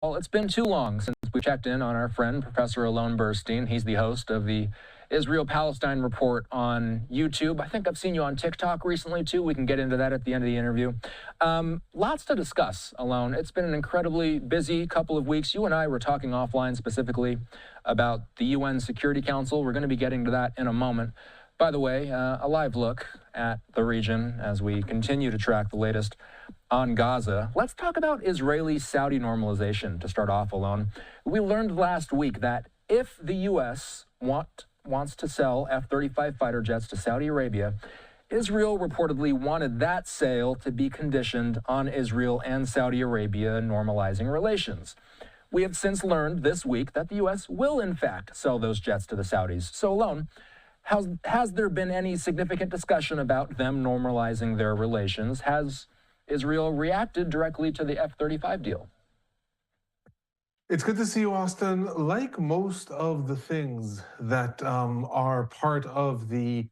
Well, it's been too long since we checked in on our friend, Professor Alon Burstein. He's the host of the Israel-Palestine Report on YouTube. I think I've seen you on TikTok recently, too. We can get into that at the end of the interview. Lots to discuss, Alon. It's been an incredibly busy couple of weeks. You and I were talking offline specifically about the UN Security Council. We're going to be getting to that in a moment. By the way, a live look at the region as we continue to track the latest on Gaza. Let's talk about Israeli-Saudi normalization to start off, Alon. We learned last week that if the U.S. wants to sell F-35 fighter jets to Saudi Arabia, Israel reportedly wanted that sale to be conditioned on Israel and Saudi Arabia normalizing relations. We have since learned this week that the U.S. will, in fact, sell those jets to the Saudis. So, Alon, has there been any significant discussion about them normalizing their relations? Has Israel reacted directly to the F-35 deal? It's good to see you, Austin. Like most of the things that are part of the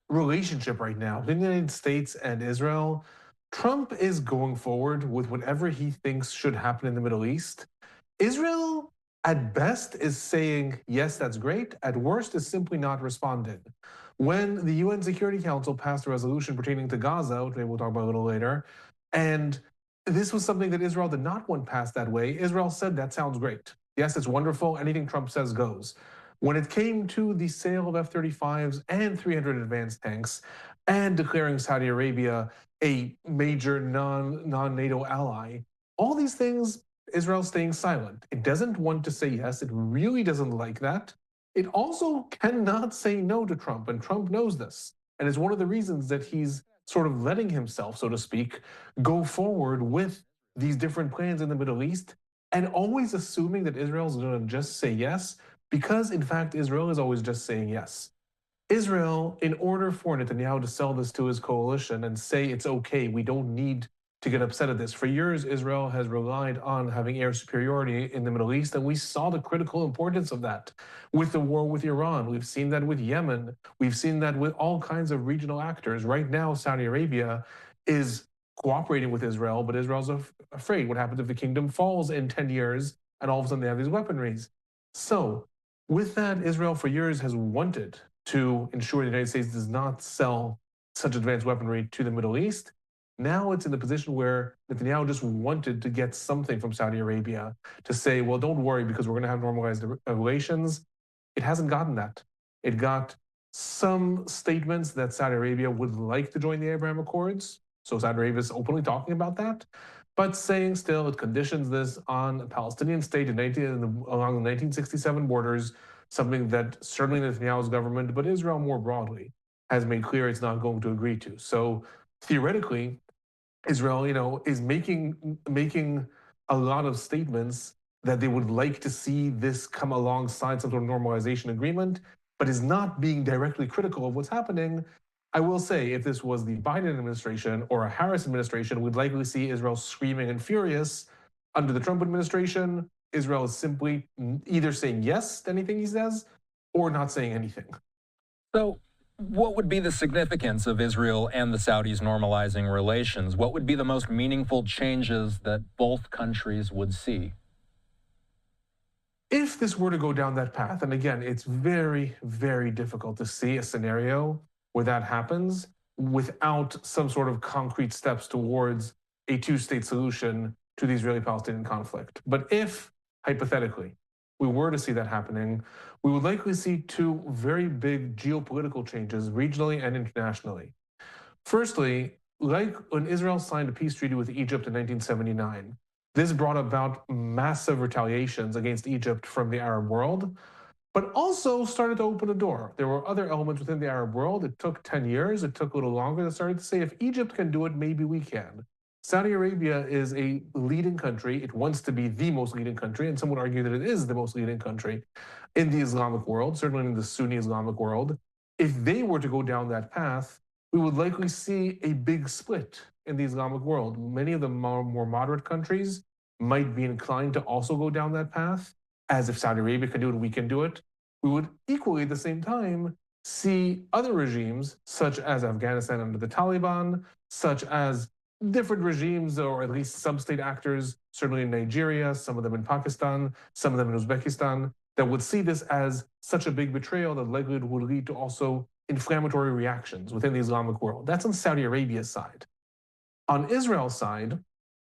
relationship right now between the United States and Israel, Trump is going forward with whatever he thinks should happen in the Middle East. Israel, at best, is saying, yes, that's great. At worst, is simply not responding. When the UN Security Council passed a resolution pertaining to Gaza, which maybe we'll talk about a little later, and this was something that Israel did not want passed that way, Israel said, that sounds great. Yes, it's wonderful. Anything Trump says goes. When it came to the sale of F-35s and 300 advanced tanks and declaring Saudi Arabia a major non-NATO ally, all these things, Israel's staying silent. It doesn't want to say yes. It really doesn't like that. It also cannot say no to Trump, and Trump knows this. And it's one of the reasons that he's sort of letting himself, so to speak, go forward with these different plans in the Middle East and always assuming that Israel's going to just say yes, because in fact, Israel is always just saying yes. Israel, in order for Netanyahu to sell this to his coalition and say it's okay, we don't need to get upset at this. For years, Israel has relied on having air superiority in the Middle East, and we saw the critical importance of that with the war with Iran. We've seen that with Yemen. We've seen that with all kinds of regional actors. Right now, Saudi Arabia is cooperating with Israel, but Israel's afraid. What happens if the kingdom falls in 10 years and all of a sudden they have these weaponries? So with that, Israel for years has wanted to ensure the United States does not sell such advanced weaponry to the Middle East. Now it's in the position where Netanyahu just wanted to get something from Saudi Arabia to say, well, don't worry because we're going to have normalized relations. It hasn't gotten that. It got some statements that Saudi Arabia would like to join the Abraham Accords. So Saudi Arabia is openly talking about that, but saying still it conditions this on a Palestinian state along the 1967 borders, something that certainly Netanyahu's government, but Israel more broadly, has made clear it's not going to agree to. So theoretically, Israel, is making a lot of statements that they would like to see this come alongside some sort of normalization agreement, but is not being directly critical of what's happening. I will say, if this was the Biden administration or a Harris administration, we'd likely see Israel screaming and furious. Under the Trump administration, Israel is simply either saying yes to anything he says or not saying anything. So, what would be the significance of Israel and the Saudis normalizing relations? What would be the most meaningful changes that both countries would see? If this were to go down that path, and again, it's very, very difficult to see a scenario where that happens without some sort of concrete steps towards a two-state solution to the Israeli-Palestinian conflict. But if, hypothetically, we were to see that happening, we would likely see two very big geopolitical changes regionally and internationally. Firstly, like when Israel signed a peace treaty with Egypt in 1979, this brought about massive retaliations against Egypt from the Arab world, but also started to open a door. There were other elements within the Arab world. It took 10 years, it took a little longer. They started to say, if Egypt can do it, maybe we can. Saudi Arabia is a leading country. It wants to be the most leading country, and some would argue that it is the most leading country in the Islamic world, certainly in the Sunni Islamic world. If they were to go down that path, we would likely see a big split in the Islamic world. Many of the more moderate countries might be inclined to also go down that path, as if Saudi Arabia can do it, we can do it. We would equally at the same time see other regimes, such as Afghanistan under the Taliban, such as different regimes, or at least some state actors, certainly in Nigeria, some of them in Pakistan, some of them in Uzbekistan, that would see this as such a big betrayal that likely would lead to also inflammatory reactions within the Islamic world. That's on Saudi Arabia's side. On Israel's side,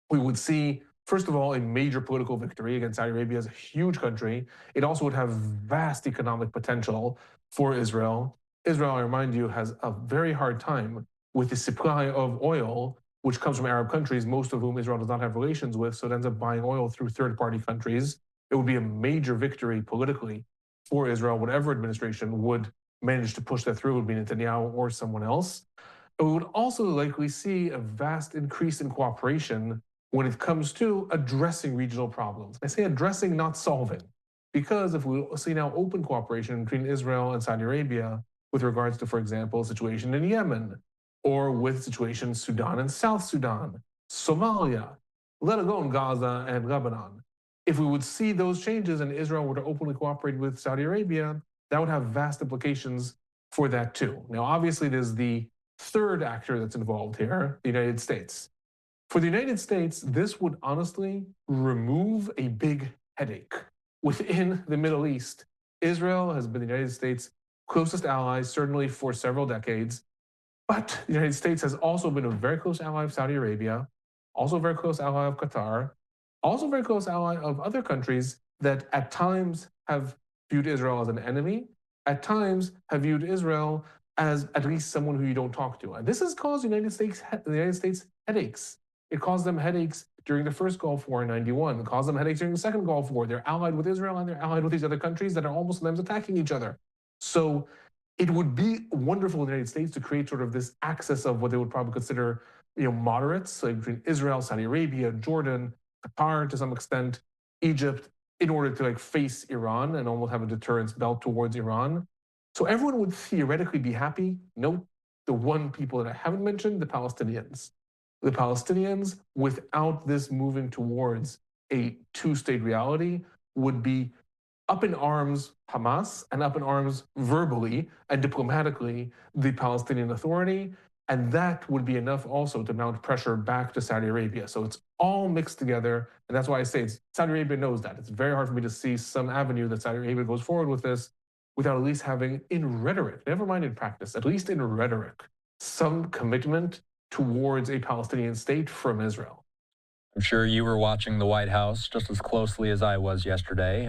we would see, first of all, a major political victory against Saudi Arabia as a huge country. It also would have vast economic potential for Israel. Israel, I remind you, has a very hard time with the supply of oil, which comes from Arab countries, most of whom Israel does not have relations with, so it ends up buying oil through third-party countries. It would be a major victory politically for Israel, whatever administration would manage to push that through, it would be Netanyahu or someone else. We would also likely see a vast increase in cooperation when it comes to addressing regional problems. I say addressing, not solving, because if we see now open cooperation between Israel and Saudi Arabia with regards to, for example, the situation in Yemen, or with situations Sudan and South Sudan, Somalia, let alone Gaza and Lebanon. If we would see those changes and Israel were to openly cooperate with Saudi Arabia, that would have vast implications for that too. Now, obviously, there's the third actor that's involved here, the United States. For the United States, this would honestly remove a big headache. Within the Middle East, Israel has been the United States' closest ally, certainly for several decades. But the United States has also been a very close ally of Saudi Arabia, also a very close ally of Qatar, also a very close ally of other countries that at times have viewed Israel as an enemy, at times have viewed Israel as at least someone who you don't talk to. And this has caused the United States headaches. It caused them headaches during the first Gulf War in '91. It caused them headaches during the second Gulf War. They're allied with Israel and they're allied with these other countries that are almost sometimes attacking each other. So it would be wonderful in the United States to create sort of this axis of what they would probably consider, moderates, like between Israel, Saudi Arabia, Jordan, Qatar to some extent, Egypt, in order to face Iran and almost have a deterrence belt towards Iran. So everyone would theoretically be happy. Note the one people that I haven't mentioned, the Palestinians. The Palestinians, without this moving towards a two-state reality, would be up in arms Hamas and up in arms verbally and diplomatically the Palestinian Authority. And that would be enough also to mount pressure back to Saudi Arabia. So it's all mixed together. And that's why I say Saudi Arabia knows that. It's very hard for me to see some avenue that Saudi Arabia goes forward with this without at least having in rhetoric, never mind in practice, at least in rhetoric, some commitment towards a Palestinian state from Israel. I'm sure you were watching the White House just as closely as I was yesterday.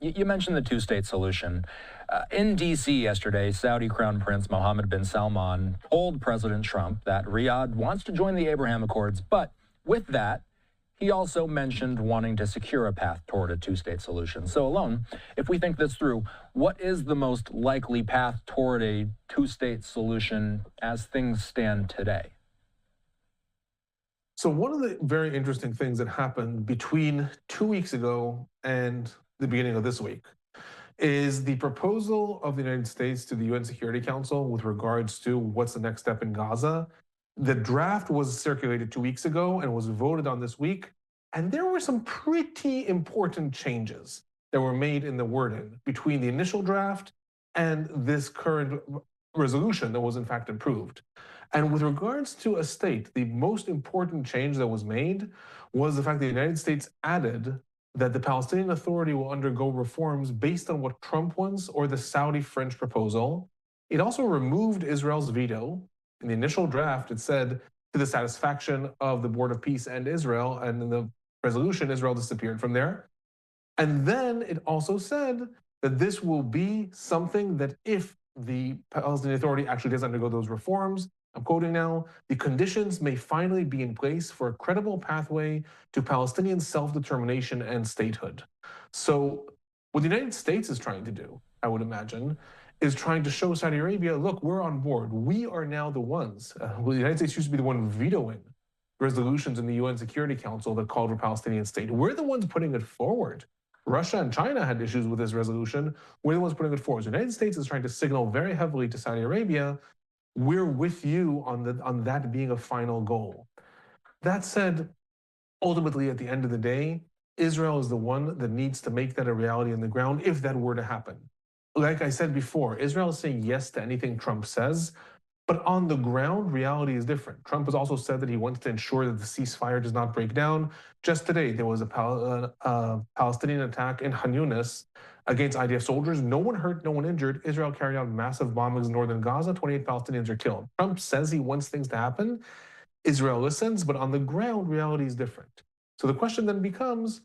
You mentioned the two-state solution. In D.C. yesterday, Saudi Crown Prince Mohammed bin Salman told President Trump that Riyadh wants to join the Abraham Accords, but with that, he also mentioned wanting to secure a path toward a two-state solution. So, Alon, if we think this through, what is the most likely path toward a two-state solution as things stand today? So one of the very interesting things that happened between 2 weeks ago and the beginning of this week is the proposal of the United States to the UN Security Council with regards to what's the next step in Gaza. The draft was circulated 2 weeks ago and was voted on this week. And there were some pretty important changes that were made in the wording between the initial draft and this current resolution that was in fact approved. And with regards to a state, the most important change that was made was the fact that the United States added that the Palestinian Authority will undergo reforms based on what Trump wants or the Saudi-French proposal. It also removed Israel's veto. In the initial draft, it said to the satisfaction of the Board of Peace and Israel, and in the resolution, Israel disappeared from there. And then it also said that this will be something that if the Palestinian Authority actually does undergo those reforms, I'm quoting now, the conditions may finally be in place for a credible pathway to Palestinian self-determination and statehood. So what the United States is trying to do, I would imagine, is trying to show Saudi Arabia, look, we're on board. We are now the ones. The United States used to be the one vetoing resolutions in the UN Security Council that called for Palestinian state. We're the ones putting it forward. Russia and China had issues with this resolution. We're the ones putting it forward. So the United States is trying to signal very heavily to Saudi Arabia, we're with you on that being a final goal. That said, ultimately, at the end of the day, Israel is the one that needs to make that a reality on the ground if that were to happen. Like I said before, Israel is saying yes to anything Trump says, But on the ground, reality is different. Trump has also said that he wants to ensure that the ceasefire does not break down. Just today, there was a Palestinian attack in Khan Yunis against IDF soldiers. No one hurt, no one injured. Israel carried out massive bombings in northern Gaza. 28 Palestinians are killed. Trump says he wants things to happen. Israel listens, but on the ground, reality is different. So the question then becomes,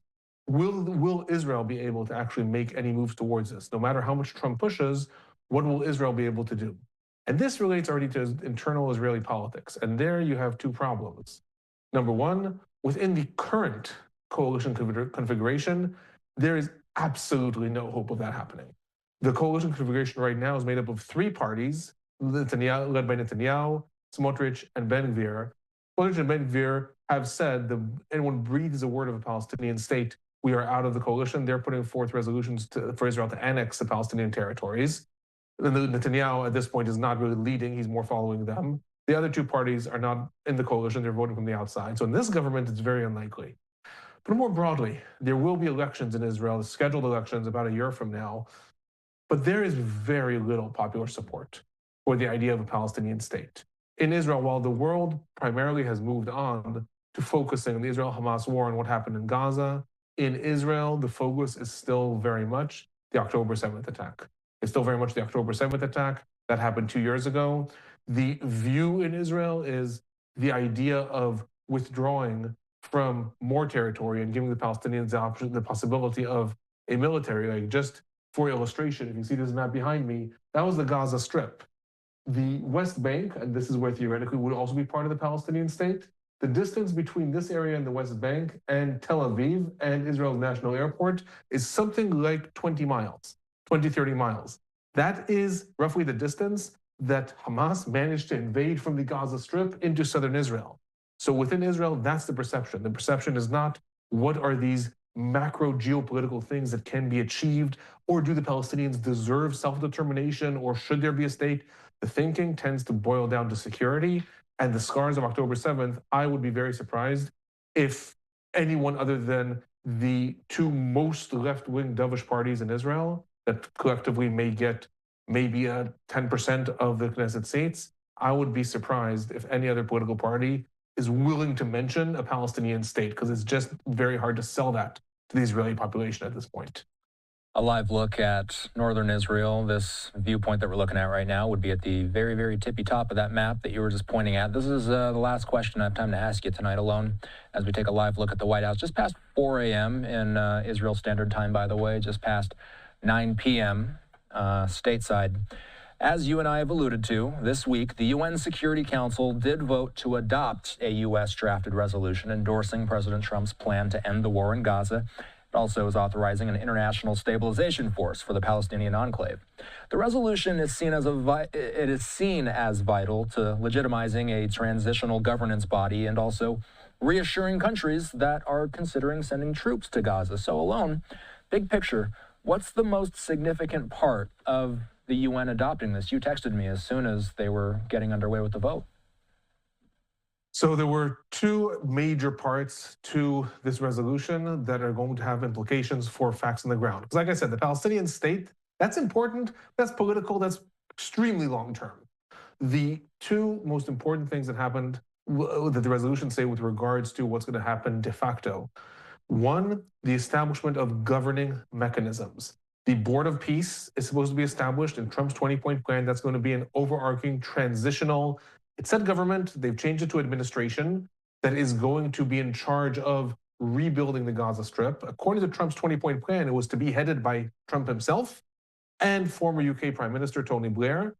will Israel be able to actually make any moves towards this? No matter how much Trump pushes, what will Israel be able to do? And this relates already to internal Israeli politics. And there you have two problems. Number one, within the current coalition configuration, there is absolutely no hope of that happening. The coalition configuration right now is made up of three parties, led by Netanyahu, Smotrich, and Ben Gvir. Smotrich and Ben Gvir have said that anyone breathes a word of a Palestinian state, we are out of the coalition. They're putting forth resolutions for Israel to annex the Palestinian territories. Netanyahu at this point is not really leading, he's more following them. The other two parties are not in the coalition, they're voting from the outside. So in this government, it's very unlikely. But more broadly, there will be elections in Israel, scheduled elections about a year from now. But there is very little popular support for the idea of a Palestinian state. In Israel, while the world primarily has moved on to focusing on the Israel-Hamas war and what happened in Gaza, in Israel, the focus is still very much the October 7th attack. It's still very much the October 7th attack that happened 2 years ago. The view in Israel is the idea of withdrawing from more territory and giving the Palestinians the possibility of a military, like just for illustration, if you see this map behind me, that was the Gaza Strip. The West Bank, and this is where theoretically would also be part of the Palestinian state, the distance between this area in the West Bank and Tel Aviv and Israel's national airport is something like 20 miles, 20, 30 miles. That is roughly the distance that Hamas managed to invade from the Gaza Strip into southern Israel. So within Israel, that's the perception. The perception is not what are these macro geopolitical things that can be achieved, or do the Palestinians deserve self-determination, or should there be a state? The thinking tends to boil down to security and the scars of October 7th. I would be very surprised if anyone other than the two most left-wing dovish parties in Israel that collectively may get maybe a 10% of the Knesset seats, I would be surprised if any other political party is willing to mention a Palestinian state, because it's just very hard to sell that to the Israeli population at this point. A live look at northern Israel. This viewpoint that we're looking at right now would be at the very, very tippy top of that map that you were just pointing at. This is the last question I have time to ask you tonight, Alon, as we take a live look at the White House. Just past 4 a.m. in Israel Standard Time, by the way, just past 9 p.m. Stateside. As you and I have alluded to, this week, the UN Security Council did vote to adopt a U.S. drafted resolution endorsing President Trump's plan to end the war in Gaza. It also is authorizing an international stabilization force for the Palestinian enclave. The resolution is seen as vital to legitimizing a transitional governance body and also reassuring countries that are considering sending troops to Gaza. So Alon, big picture, what's the most significant part of the UN adopting this? You texted me as soon as they were getting underway with the vote. So there were two major parts to this resolution that are going to have implications for facts on the ground. Because like I said, the Palestinian state, that's important, that's political, that's extremely long term. The two most important things that happened that the resolution say with regards to what's going to happen de facto. One, the establishment of governing mechanisms. The Board of Peace is supposed to be established in Trump's 20-point plan. That's going to be an overarching transitional, it said government, they've changed it to administration, that is going to be in charge of rebuilding the Gaza Strip. According to Trump's 20-point plan, it was to be headed by Trump himself and former UK Prime Minister Tony Blair.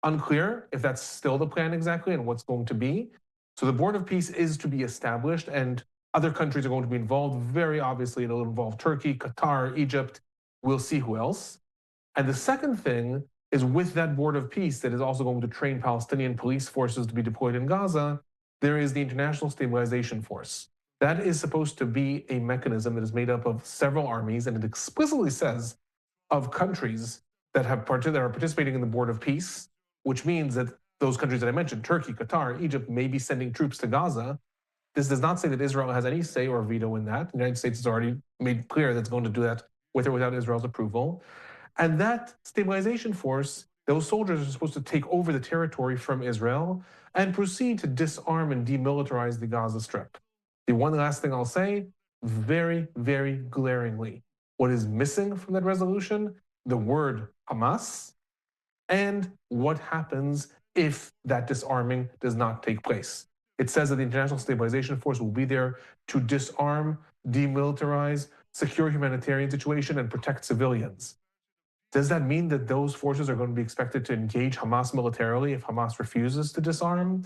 Unclear if that's still the plan exactly and what's going to be. So the Board of Peace is to be established and other countries are going to be involved. Very obviously, it'll involve Turkey, Qatar, Egypt. We'll see who else. And the second thing is with that Board of Peace that is also going to train Palestinian police forces to be deployed in Gaza, there is the International Stabilization Force. That is supposed to be a mechanism that is made up of several armies, and it explicitly says of countries that are participating in the Board of Peace, which means that those countries that I mentioned, Turkey, Qatar, Egypt, may be sending troops to Gaza. This does not say that Israel has any say or veto in that. The United States has already made clear that it's going to do that with or without Israel's approval. And that stabilization force Those soldiers are supposed to take over the territory from Israel and proceed to disarm and demilitarize the Gaza Strip. The one last thing I'll say, very, very glaringly, what is missing from that resolution? The word Hamas and what happens if that disarming does not take place. It says that the International Stabilization Force will be there to disarm, demilitarize, secure humanitarian situation, and protect civilians. Does that mean that those forces are going to be expected to engage Hamas militarily if Hamas refuses to disarm?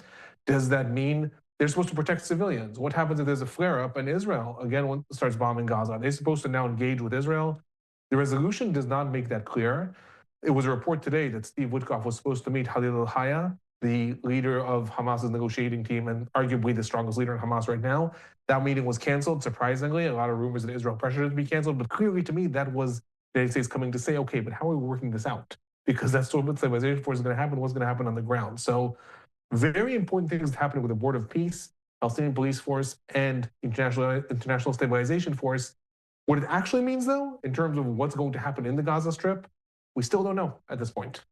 Does that mean they're supposed to protect civilians? What happens if there's a flare-up and Israel, again, starts bombing Gaza? Are they supposed to now engage with Israel? The resolution does not make that clear. It was a report today that Steve Witkoff was supposed to meet Khalil al-Hayya, the leader of Hamas's negotiating team and arguably the strongest leader in Hamas right now. That meeting was canceled, surprisingly. A lot of rumors that Israel pressured it to be canceled, but clearly to me, that was the United States coming to say, okay, but how are we working this out? Because that's what stabilization force is going to happen, what's going to happen on the ground. So very important things happening with the Board of Peace, Palestinian Police Force, and International Stabilization Force. What it actually means, though, in terms of what's going to happen in the Gaza Strip, we still don't know at this point.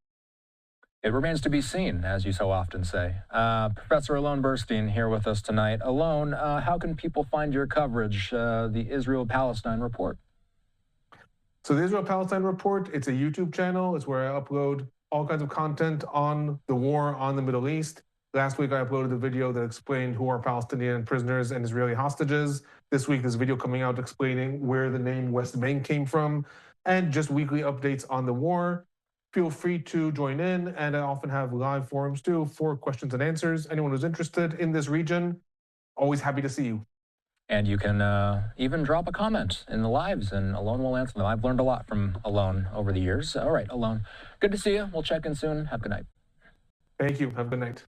It remains to be seen, as you so often say. Professor Alon Burstein here with us tonight. Alon, how can people find your coverage, the Israel-Palestine Report? So the Israel-Palestine Report, it's a YouTube channel. It's where I upload all kinds of content on the war on the Middle East. Last week, I uploaded a video that explained who are Palestinian prisoners and Israeli hostages. This week, there's a video coming out explaining where the name West Bank came from, and just weekly updates on the war. Feel free to join in, and I often have live forums too for questions and answers. Anyone who's interested in this region, always happy to see you. And you can even drop a comment in the lives, and Alon will answer them. I've learned a lot from Alon over the years. All right, Alon, good to see you. We'll check in soon. Have a good night. Thank you. Have a good night.